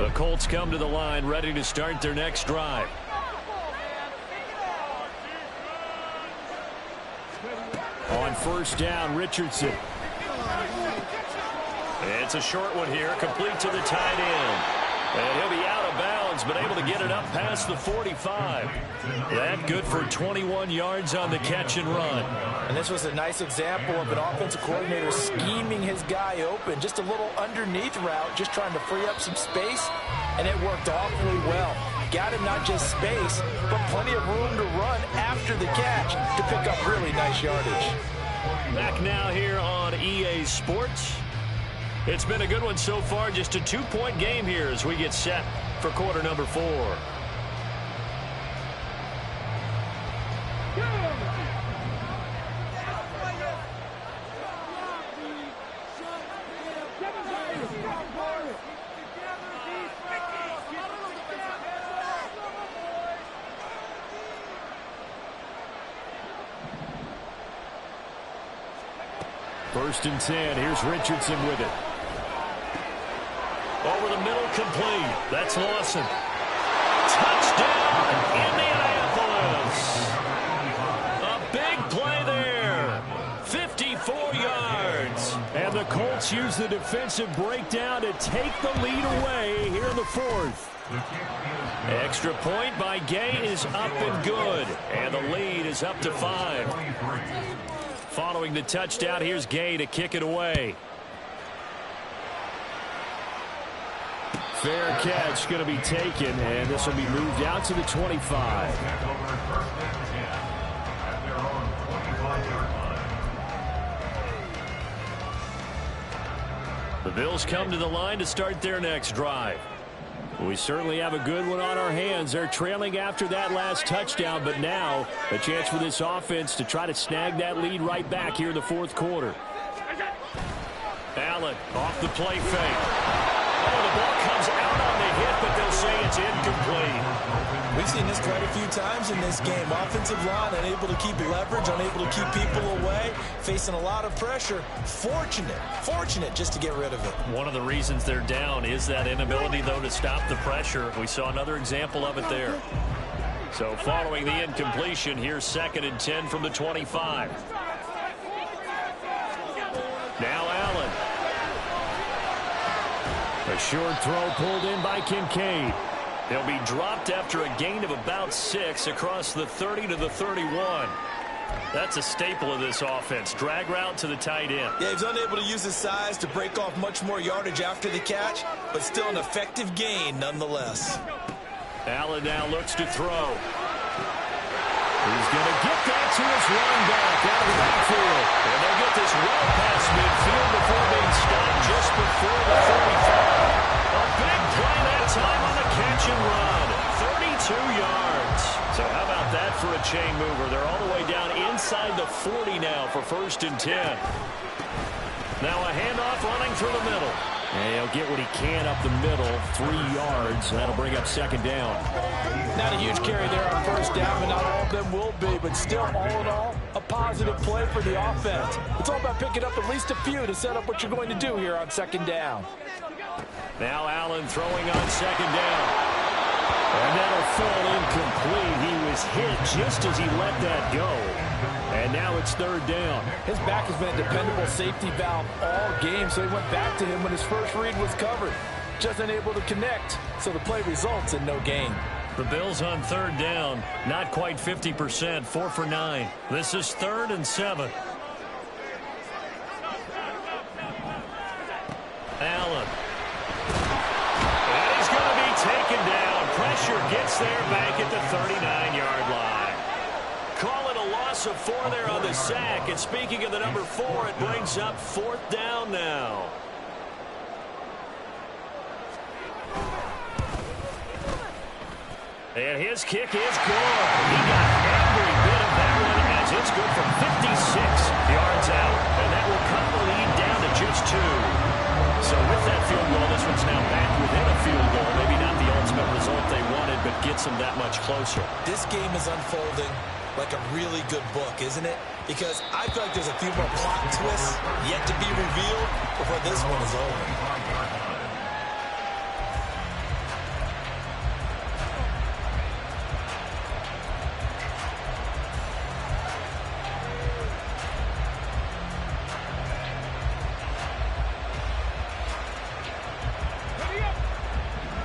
The Colts come to the line, ready to start their next drive. On first down, Richardson. It's a short one here, complete to the tight end. And he'll be out of bounds, but able to get it up past the 45. That good for 21 yards on the catch and run. And this was a nice example of an offensive coordinator scheming his guy open. Just a little underneath route, just trying to free up some space, and it worked awfully well. Got him not just space, but plenty of room to run after the catch to pick up really nice yardage. Back now here on EA Sports. It's been a good one so far. Just a 2-point game here as we get set for quarter number 4. First and 10. Here's Richardson with it. Over the middle, complete. That's Lawson. Touchdown, Indianapolis. A big play there. 54 yards. And the Colts use the defensive breakdown to take the lead away here in the 4th. Extra point by Gay is up and good. And the lead is up to 5. Following the touchdown, here's Gay to kick it away. Fair catch going to be taken, and this will be moved out to the 25. The Bills come to the line to start their next drive. We certainly have a good one on our hands. They're trailing after that last touchdown, but now a chance for this offense to try to snag that lead right back here in the 4th quarter. Allen off the play fake. Oh, the ball comes out on the hit, but they'll say it's incomplete. We've seen this quite a few times in this game. Offensive line unable to keep leverage, unable to keep people away, facing a lot of pressure. Fortunate just to get rid of it. One of the reasons they're down is that inability, though, to stop the pressure. We saw another example of it there. So following the incompletion, here's 2nd and 10 from the 25. Now Allen. A short throw pulled in by Kincaid. He'll be dropped after a gain of about 6 across the 30 to the 31. That's a staple of this offense. Drag route to the tight end. Yeah, he's unable to use his size to break off much more yardage after the catch, but still an effective gain nonetheless. Allen now looks to throw. He's going to get that to his running back out of the backfield. And they'll get this well past midfield before being stopped just before the 45. A big play that time on the catch and run. 32 yards. So how about that for a chain mover? They're all the way down inside the 40 now for 1st and 10. Now a handoff running through the middle. And he'll get what he can up the middle, 3 yards. And that'll bring up 2nd down. Not a huge carry there on 1st down, but not all of them will be. But still, all in all, a positive play for the offense. It's all about picking up at least a few to set up what you're going to do here on 2nd down. Now Allen throwing on 2nd down. And that'll fall incomplete. He was hit just as he let that go. And now it's 3rd down. His back has been a dependable safety valve all game, so he went back to him when his first read was covered. Just unable to connect, so the play results in no gain. The Bills on 3rd down, not quite 50%, 4 for 9. This is 3rd and 7. Allen. And he's going to be taken down. Pressure gets there back at the 39-yard line. Call it a loss of 4 there on the sack. And speaking of the number 4, it brings up 4th down now. And his kick is good. He got every bit of that one as it's good from 56 yards out. And that will cut the lead down to just 2. So with that field goal, this one's now back within a field goal. Maybe not the ultimate result they wanted, but gets them that much closer. This game is unfolding like a really good book, isn't it? Because I feel like there's a few more plot twists yet to be revealed before this one is over.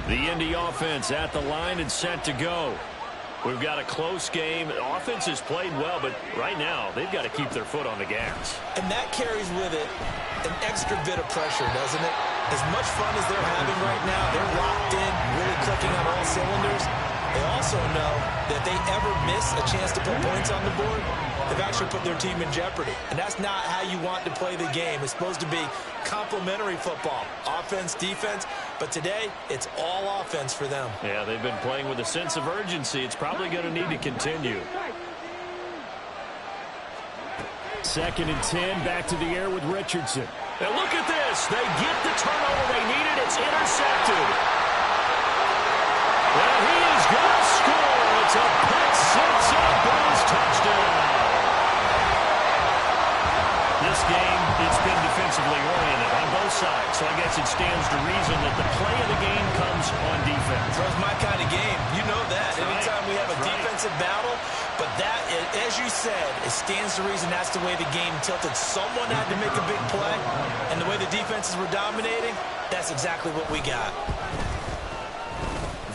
The Indy offense at the line and set to go. We've got a close game. The offense has played well, but right now they've got to keep their foot on the gas. And that carries with it an extra bit of pressure, doesn't it? As much fun as they're having right now, they're locked in, really clicking on all cylinders. They also know that if they ever miss a chance to put points on the board, they've actually put their team in jeopardy. And that's not how you want to play the game. It's supposed to be complementary football, offense, defense. But today, it's all offense for them. Yeah, they've been playing with a sense of urgency. It's probably going to need to continue. 2nd and 10, back to the air with Richardson. And look at this. They get the turnover they needed. It's intercepted. And he is going to score. It's a pick six and a Bills touchdown. This game, it's been defensively oriented on both sides, so I guess it stands to reason that the play of the game comes on defense. That's my kind of game. You know that. Anytime we have a defensive battle, but that, as you said, it stands to reason that's the way the game tilted. Someone had to make a big play, and the way the defenses were dominating, that's exactly what we got.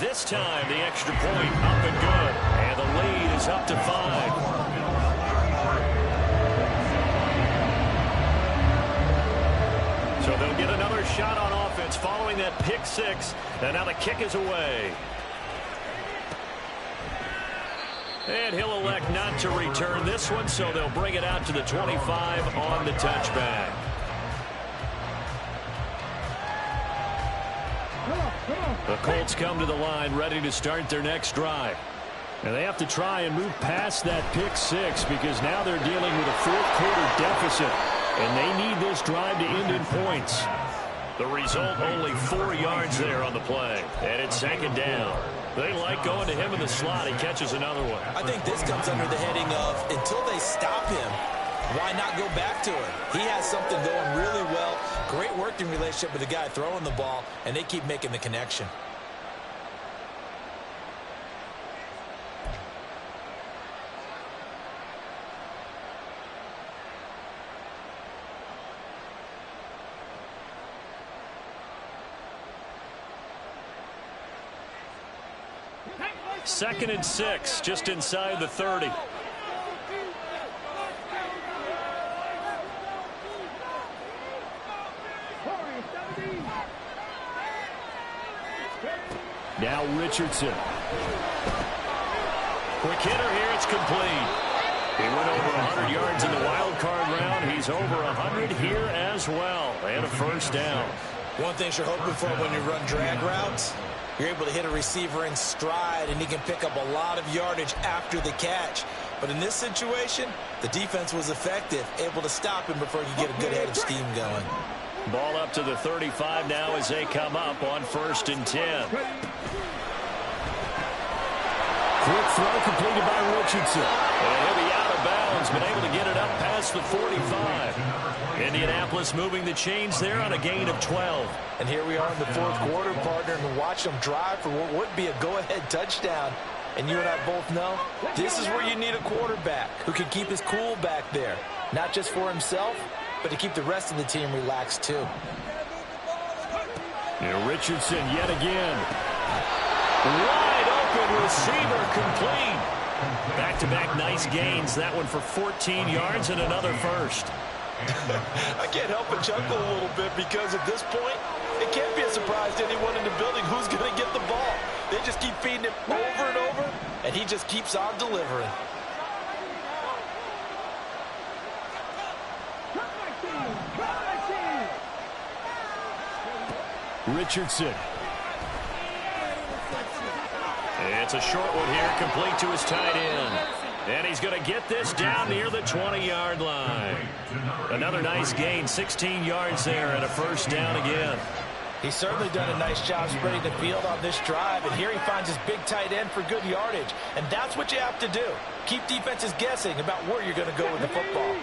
This time, the extra point up and good, and the lead is up to 5. So they'll get another shot on offense following that pick six, and now the kick is away. And he'll elect not to return this one, so they'll bring it out to the 25 on the touchback. The Colts come to the line ready to start their next drive. And they have to try and move past that pick six because now they're dealing with a fourth-quarter deficit. And they need this drive to end in points. The result, only 4 yards there on the play. And it's 2nd down. They like going to him in the slot. He catches another one. I think this comes under the heading of until they stop him, why not go back to it? He has something going really well. Great working relationship with the guy throwing the ball, and they keep making the connection. Second and 6, just inside the 30. Now Richardson. Quick hitter here, it's complete. He went over 100 yards in the wild card round. He's over 100 here as well. And a first down. One thing you're hoping for when you run drag routes, you're able to hit a receiver in stride, and he can pick up a lot of yardage after the catch. But in this situation, the defense was effective, able to stop him before he could get a good head of steam going. Ball up to the 35 now as they come up on 1st and 10. Quick throw completed by Richardson. And he'll be out of bounds, but able to get it up past the 45. Indianapolis moving the chains there on a gain of 12. And here we are in the fourth quarter, partner, and watch them drive for what would be a go-ahead touchdown. And you and I both know this is where you need a quarterback who can keep his cool back there, not just for himself, but to keep the rest of the team relaxed too. Now Richardson yet again. Wide open receiver complete. Back-to-back nice gains. That one for 14 yards and another first. I can't help but chuckle a little bit because at this point, it can't be a surprise to anyone in the building who's going to get the ball. They just keep feeding him over and over, and he just keeps on delivering. Richardson. It's a short one here, complete to his tight end. And he's going to get this down near the 20-yard line. Another nice gain, 16 yards there, and a first down again. He's certainly done a nice job spreading the field on this drive, and here he finds his big tight end for good yardage. And that's what you have to do. Keep defenses guessing about where you're going to go with the football.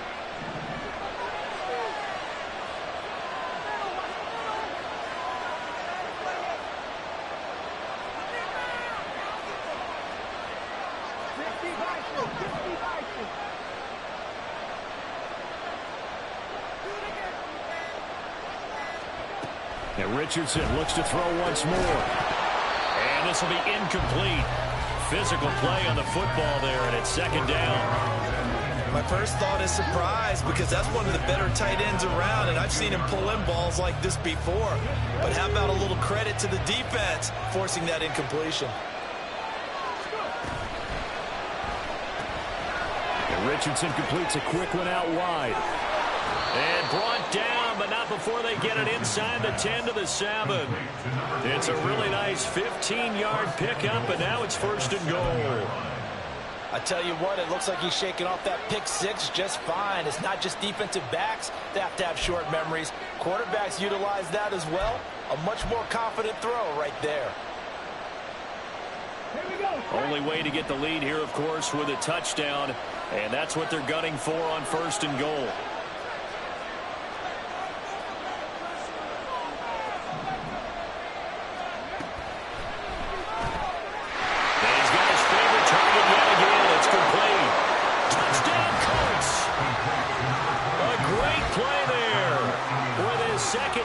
And Richardson looks to throw once more. this will be incomplete. Physical play on the football there, and it's second down. My first thought is surprise, because that's one of the better tight ends around, and I've seen him pull in balls like this before. But how about a little credit to the defense forcing that incompletion? And Richardson completes a quick one out wide. And brought down, but not before they get it inside the 10 to the 7. It's a really nice 15-yard pickup, and now it's first and goal. I tell you what, it looks like he's shaking off that pick six just fine. It's not just defensive backs that have to have short memories. Quarterbacks utilize that as well. A much more confident throw right there. Only way to get the lead here, of course, with a touchdown, and that's what they're gunning for on first and goal.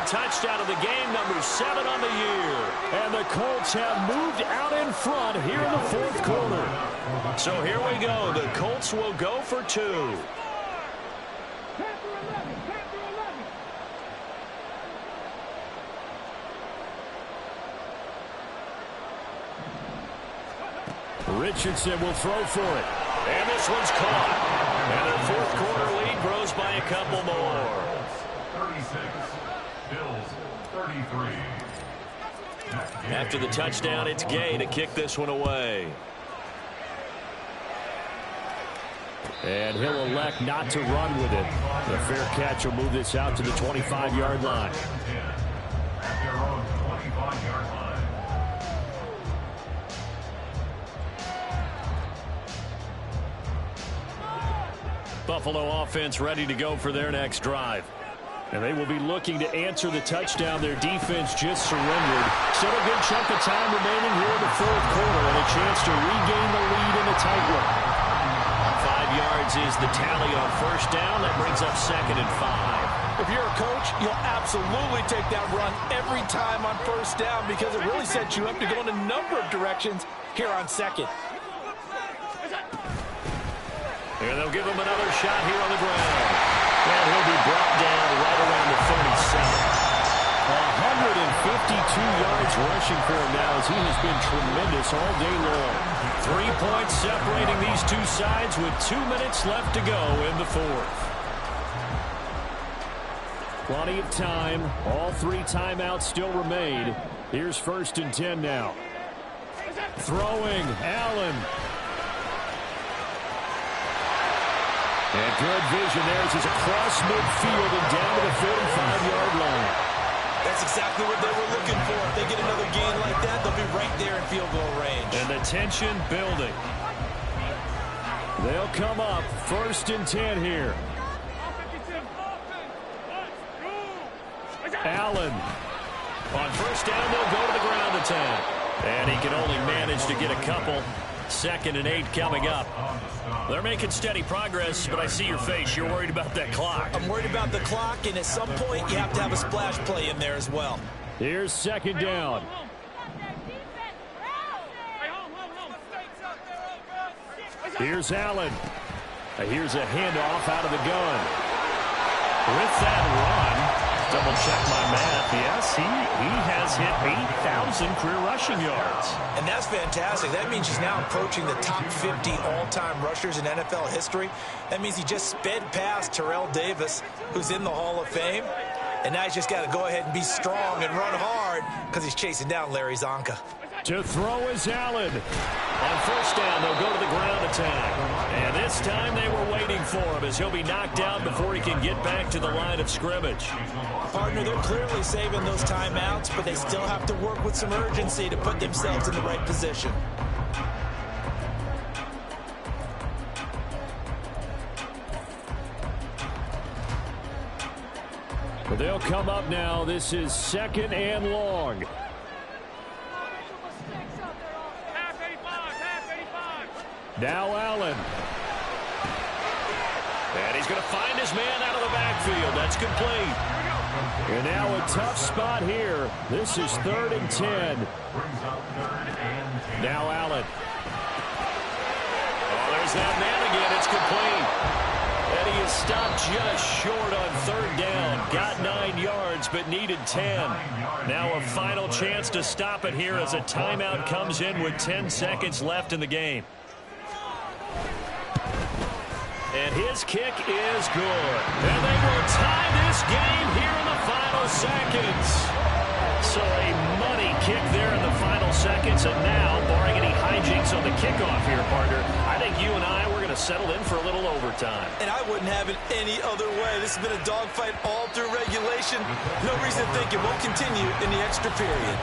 Touchdown of the game, number 7 on the year. And the Colts have moved out in front here in the fourth quarter. So here we go. The Colts will go for 2. Richardson will throw for it. And this one's caught. And their fourth quarter lead grows by a couple more. 36. Bills 33. After the touchdown, it's Gay to kick this one away. And he'll elect not to run with it. The fair catch will move this out to the 25-yard line. At their own 25-yard line. Buffalo offense ready to go for their next drive. And they will be looking to answer the touchdown their defense just surrendered. Still a good chunk of time remaining here in the fourth quarter and a chance to regain the lead in a tight one. 5 yards is the tally on first down. That brings up second and 5. If you're a coach, you'll absolutely take that run every time on first down because it really sets you up to go in a number of directions here on second. And they'll give him another shot here on the ground. And he'll be brought down right around the 37. 152 yards rushing for him now as he has been tremendous all day long. 3 points separating these two sides with 2 minutes left to go in the fourth. Plenty of time. All 3 timeouts still remain. Here's first and 10 now. Throwing, Allen. And good vision there as he's across midfield and down to the 45-yard line. That's exactly what they were looking for. If they get another gain like that, they'll be right there in field goal range. And the tension building. They'll come up first and 10 here. Allen. On first down, they'll go to the ground attack. And he can only manage to get a couple. Second and 8 coming up. They're making steady progress, but I see your face. You're worried about that clock. I'm worried about the clock, and at some point, you have to have a splash play in there as well. Here's second down. Here's Allen. Here's a handoff out of the gun. With that run, double check my math. Yes, he has hit 8,000 career rushing yards. And that's fantastic. That means he's now approaching the top 50 all-time rushers in NFL history. That means he just sped past Terrell Davis, who's in the Hall of Fame. And now he's just got to go ahead and be strong and run hard because he's chasing down Larry Zonka. To throw is Allen. On first down, they'll go to the ground attack. And this time they were waiting for him as he'll be knocked out before he can get back to the line of scrimmage. Partner, they're clearly saving those timeouts, but they still have to work with some urgency to put themselves in the right position. But they'll come up now. This is second and long. Now Allen. And he's going to find his man out of the backfield. That's complete. And now a tough spot here. This is 3rd and 10. Now Allen. Oh, there's that man again. It's complete. And he is stopped just short on 3rd down. Got 9 yards, but needed 10. Now a final chance to stop it here as a timeout comes in with 10 seconds left in the game. And his kick is good. And they will tie this game here in the final seconds. So a money kick there in the final seconds. And now, barring any hijinks on the kickoff here, partner, I think you and I, we're going to settle in for a little overtime. And I wouldn't have it any other way. This has been a dogfight all through regulation. No reason to think it won't continue in the extra period.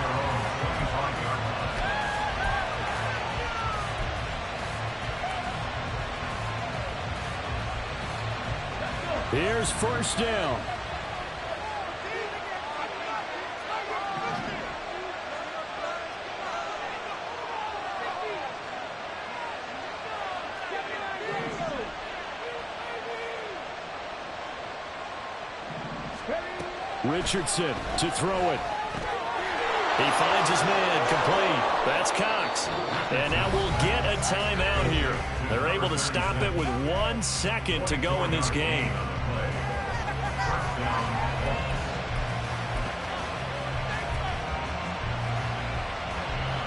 Here's 1st down. Richardson to throw it. He finds his man, complete. That's Cox. And now we'll get a timeout here. They're able to stop it with 1 second to go in this game.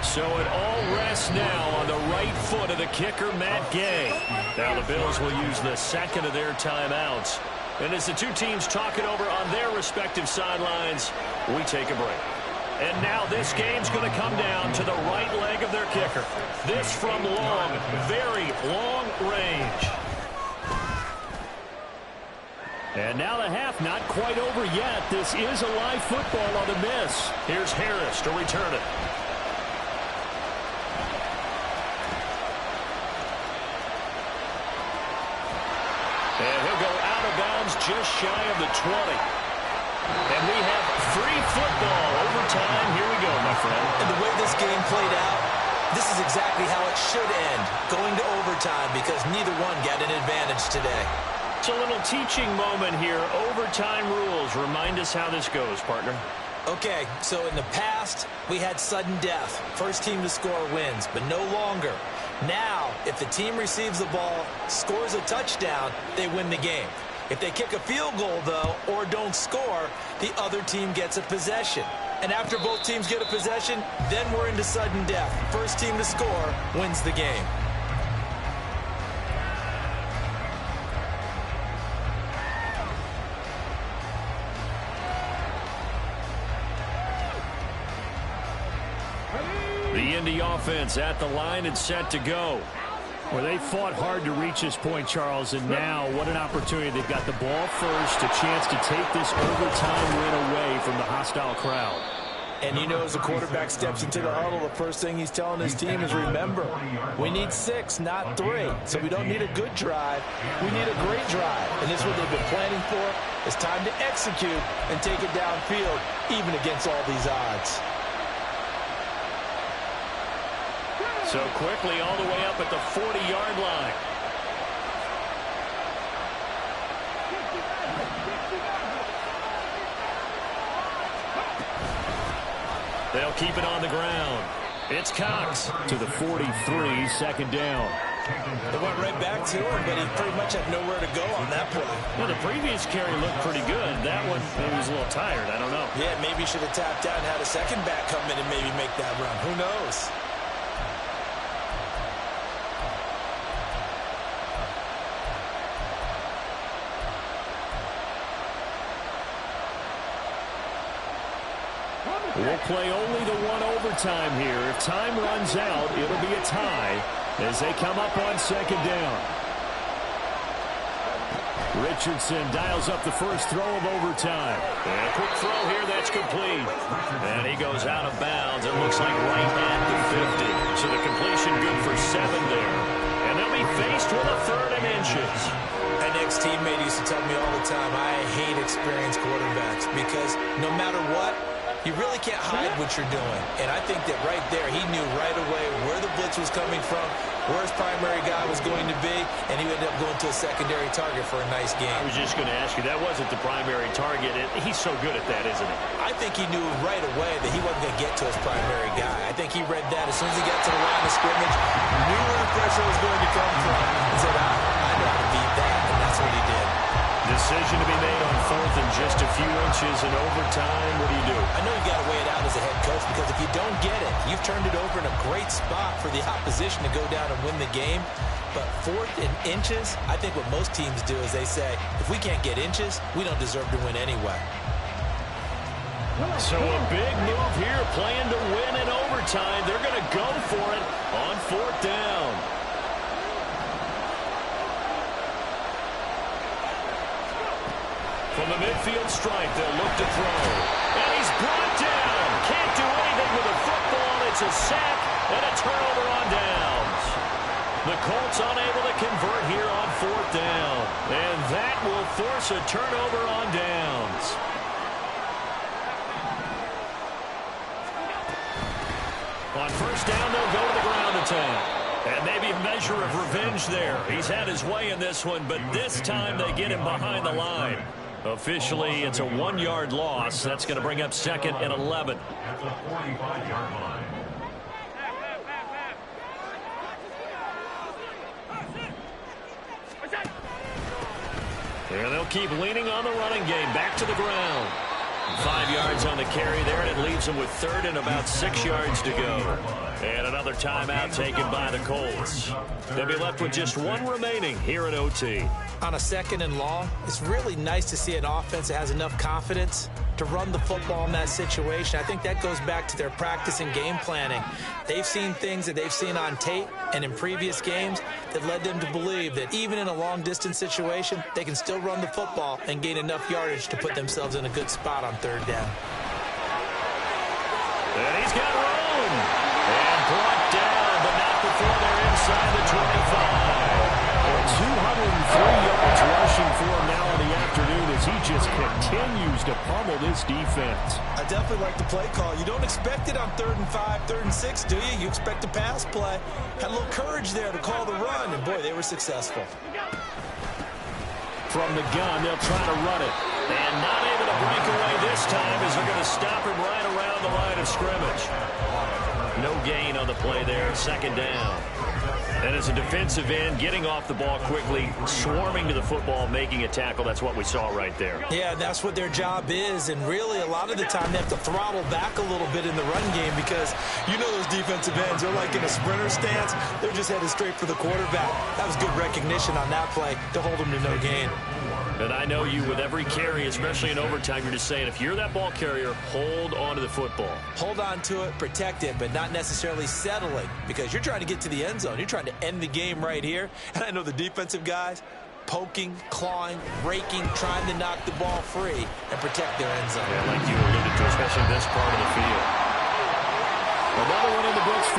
So it all rests now on the right foot of the kicker, Matt Gay. Now the Bills will use the second of their timeouts. And as the two teams talk it over on their respective sidelines, we take a break. And now this game's going to come down to the right leg of their kicker. This from long, very long range. And now the half not quite over yet. This is a live football on the miss. Here's Harris to return it. And he'll go out of bounds just shy of the 20. And we have free football overtime. Here we go, my friend. And the way this game played out, this is exactly how it should end, going to overtime, because neither one got an advantage today. It's a little teaching moment here. Overtime rules. Remind us how this goes, partner. Okay, so in the past, we had sudden death. First team to score wins, but no longer. Now, if the team receives the ball, scores a touchdown, they win the game. If they kick a field goal, though, or don't score, the other team gets a possession. And after both teams get a possession, then we're into sudden death. First team to score wins the game. The Indy offense at the line and set to go. Well, they fought hard to reach this point, Charles, and now what an opportunity. They've got the ball first, a chance to take this overtime win away from the hostile crowd. And you know, as the quarterback steps into the huddle, the first thing he's telling his team is, remember, we need 6, not 3. So we don't need a good drive. We need a great drive. And this is what they've been planning for. It's time to execute and take it downfield, even against all these odds. So quickly all the way up at the 40-yard line. They'll keep it on the ground. It's Cox to the 43, 2nd down. They went right back to him, but he pretty much had nowhere to go on that play. Well, the previous carry looked pretty good. That one, maybe he was a little tired. I don't know. Yeah, maybe he should have tapped out and had a second back come in and maybe make that run. Who knows? We'll play only the one overtime here. If time runs out, it'll be a tie as they come up on 2nd down. Richardson dials up the first throw of overtime. And a quick throw here, that's complete. And he goes out of bounds. It looks like right at the 50. So the completion good for 7 there. And they'll be faced with a 3rd and inches. An ex-teammate used to tell me all the time, I hate experienced quarterbacks because no matter what, You really can't hide what you're doing. And I think that right there, he knew right away where the blitz was coming from, where his primary guy was going to be, and he ended up going to a secondary target for a nice game. I was just going to ask you, that wasn't the primary target. He's so good at that, isn't he? I think he knew right away that he wasn't going to get to his primary guy. I think he read that as soon as he got to the line of scrimmage, knew where the pressure was going to come from, and said, I know how to beat that, and that's what he did. Decision to be made on 4th and just a few inches in overtime. What do you do? I know you got to weigh it out as a head coach, because if you don't get it, you've turned it over in a great spot for the opposition to go down and win the game. But 4th and inches, I think what most teams do is they say, if we can't get inches, we don't deserve to win anyway. So a big move here, playing to win in overtime. They're going to go for it on 4th down. From the midfield stripe, they'll look to throw. And he's brought down. Can't do anything with the football. It's a sack and a turnover on downs. The Colts unable to convert here on 4th down. And that will force a turnover on downs. On 1st down, they'll go to the ground attack. And maybe a measure of revenge there. He's had his way in this one, but this time they get him behind the line. Officially, it's a 1-yard loss. That's going to bring up 2nd and 11. At the 45-yard line. And they'll keep leaning on the running game. Back to the ground. 5 yards on the carry there, and it leaves them with 3rd and about 6 yards to go. And another timeout taken by the Colts. They'll be left with just 1 remaining here at OT. On a 2nd and long, it's really nice to see an offense that has enough confidence to run the football in that situation. I think that goes back to their practice and game planning. They've seen things that they've seen on tape and in previous games that led them to believe that even in a long-distance situation, they can still run the football and gain enough yardage to put themselves in a good spot on 3rd down. And he's got room. And brought down, but not before they're inside the 25. 203 yards rushing for him now in the afternoon as he just continues to pummel this defense. I definitely like the play call. You don't expect it on 3rd and 5, 3rd and 6, do you? You expect a pass play. Had a little courage there to call the run, and boy, they were successful. From the gun, they'll try to run it. And not able to break away this time as they're going to stop him right around the line of scrimmage. No gain on the play there, 2nd down. And as a defensive end, getting off the ball quickly, swarming to the football, making a tackle, that's what we saw right there. Yeah, that's what their job is, and really a lot of the time they have to throttle back a little bit in the run game because you know those defensive ends, they're like in a sprinter stance. They're just headed straight for the quarterback. That was good recognition on that play to hold them to no gain. And I know you, with every carry, especially in overtime, you're just saying, if you're that ball carrier, hold on to the football. Hold on to it, protect it, but not necessarily settling because you're trying to get to the end zone. You're trying to end the game right here. And I know the defensive guys poking, clawing, raking, trying to knock the ball free and protect their end zone. Yeah, like you alluded to, especially this part of the field. Another one in the books for